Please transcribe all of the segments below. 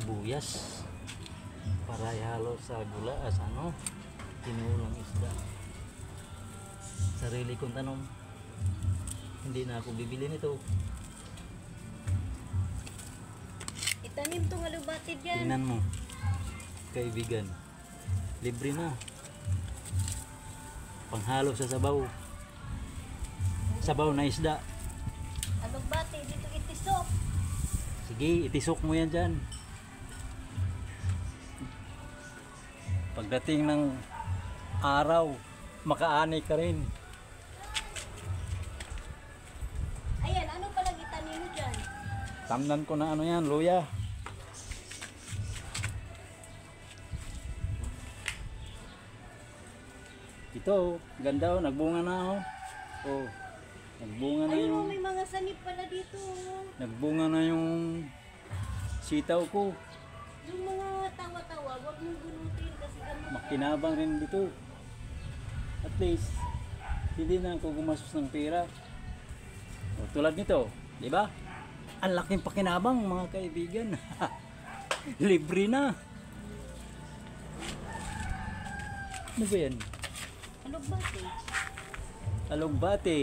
sibuyas para ihalo sa gula as tinulong isda. Sarili kong tanong, hindi na ako bibili nito. Itanim tong alubati dyan. Tingnan mo, kaibigan, libre na. Panghalo sa sabaw. Sabaw na isda. Alubati, dito itisok. Sige, itisok mo yan dyan. Pagdating ng araw, makaani ka rin. Ayan, ano palang itanim mo dyan? Tamnan ko na ano yan, luya. Ito, ganda oh, nagbunga na oh. Oh, nagbunga na Ayun, yung may mga sanip pala dito. nagbunga na yung sitaw ko. Yung mga tawa-tawa, huwag mong gunutin kasi Makinabang rin dito. At least hindi na ako gumastos ng pera. O, tulad nito, di ba? Ang laking pakinabang mga kaibigan. Libre na. Ano ba yan? alubati. Alugbate.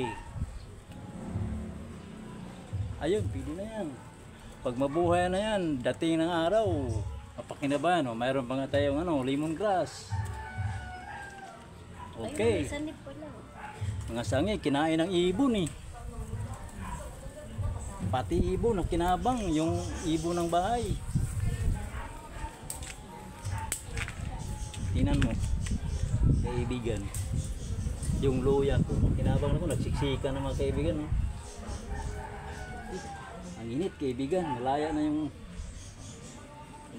Ayun, pili na yan. Pag mabuhay na yan, dating ng araw, mapakinaban. O, mayroon pa nga tayong lemongrass. Ayun, Okay. may sanip pala. Mga sangi, kinain ng ibon eh. Pati ibon, kinabang yung ibon ng bahay. Tingnan mo, kaibigan. Yung luya ko, kinabang ako, nagsiksika na mga kaibigan. No? Ang init kaibigan, malaya na yung,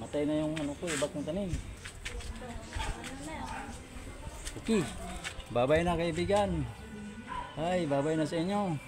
matay na yung iba't ng tanim. Okay, babay na kaibigan. Ay, babay na sa inyo.